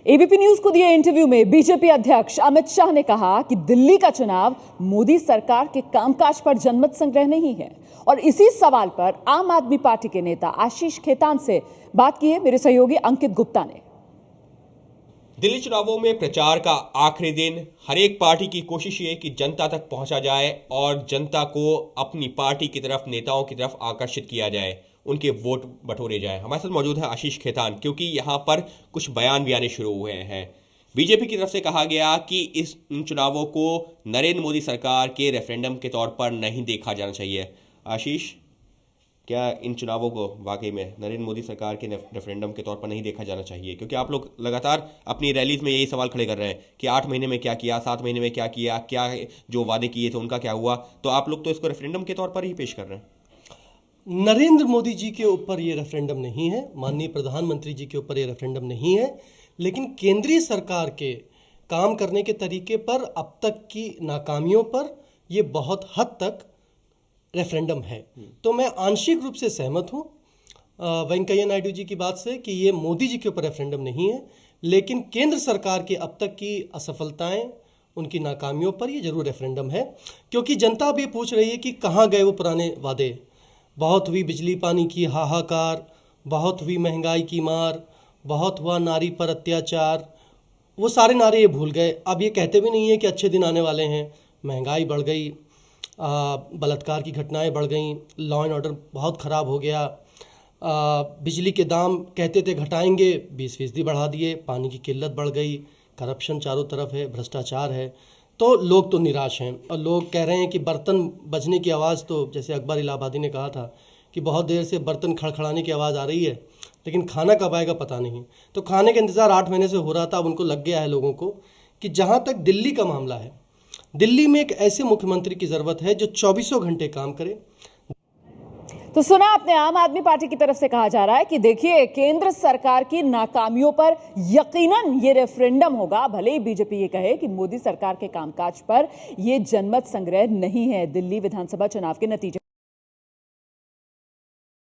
ABP news को दिए interview में बीजेपी अध्यक्ष अमित शाह ने कहा कि दिल्ली का चुनाव मोदी सरकार के कामकाज पर जनमत संग्रह नहीं है। और इसी सवाल पर आम आदमी पार्टी के नेता आशीष खेतान से बात की है मेरे सहयोगी अंकित गुप्ता ने। दिल्ली चुनावों में प्रचार का आखिरी दिन, हर एक पार्टी की कोशिश ये कि जनता तक पहुंचा जाए और जनता को अपनी पार्टी की तरफ, नेताओं की तरफ आकर्षित किया जाए, उनके वोट बटोरे जाए। हमारे साथ मौजूद है आशीष खेतान, क्योंकि यहाँ पर कुछ बयान भी आने शुरू हुए हैं। बीजेपी की तरफ से कहा गया कि इन चुनावों को नरेंद्र मोदी सरकार के रेफरेंडम के तौर पर नहीं देखा जाना चाहिए। आशीष, क्या इन चुनावों को वाकई में नरेंद्र मोदी सरकार के रेफरेंडम के तौर पर नहीं देखा जाना चाहिए? क्योंकि आप लोग लगातार अपनी रैलीज में यही सवाल खड़े कर रहे हैं कि 8 महीने में क्या किया, 7 महीने में क्या किया, क्या जो वादे किए थे उनका क्या हुआ। तो आप लोग तो इसको रेफरेंडम के तौर पर ही पेश कर रहे हैं। नरेंद्र मोदी जी के ऊपर ये रेफरेंडम नहीं है, माननीय प्रधानमंत्री जी के ऊपर ये रेफरेंडम नहीं है, लेकिन केंद्रीय सरकार के काम करने के तरीके पर, अब तक की नाकामियों पर ये बहुत हद तक रेफरेंडम है। तो मैं आंशिक रूप से सहमत हूँ वेंकैया नायडू जी की बात से कि ये मोदी जी के ऊपर रेफरेंडम नहीं है, लेकिन केंद्र सरकार की अब तक की असफलताएं, उनकी नाकामियों पर ये जरूर रेफरेंडम है। क्योंकि जनता अब ये पूछ रही है कि कहाँ गए वो पुराने वादे। बहुत हुई बिजली पानी की हाहाकार, बहुत हुई महंगाई की मार, बहुत हुआ नारी पर अत्याचार, वो सारे नारे ये भूल गए। अब ये कहते भी नहीं है कि अच्छे दिन आने वाले हैं। महंगाई बढ़ गई, बलात्कार की घटनाएं बढ़ गई, लॉ एंड ऑर्डर बहुत ख़राब हो गया, बिजली के दाम कहते थे घटाएंगे, 20% बढ़ा दिए, पानी की किल्लत बढ़ गई, करप्शन चारों तरफ है, भ्रष्टाचार है। तो लोग तो निराश हैं और लोग कह रहे हैं कि बर्तन बजने की आवाज़, तो जैसे अकबर इलाहाबादी ने कहा था कि बहुत देर से बर्तन खड़खड़ाने की आवाज़ आ रही है, लेकिन खाना कब आएगा पता नहीं। तो खाने का इंतज़ार 8 महीने से हो रहा था। अब उनको लग गया है लोगों को कि जहाँ तक दिल्ली का मामला है, दिल्ली में एक ऐसे मुख्यमंत्री की ज़रूरत है जो 24 घंटे काम करे। तो सुना आपने, आम आदमी पार्टी की तरफ से कहा जा रहा है कि देखिए, केंद्र सरकार की नाकामियों पर यकीनन ये रेफरेंडम होगा। भले ही बीजेपी ये कहे कि मोदी सरकार के कामकाज पर ये जनमत संग्रह नहीं है दिल्ली विधानसभा चुनाव के नतीजे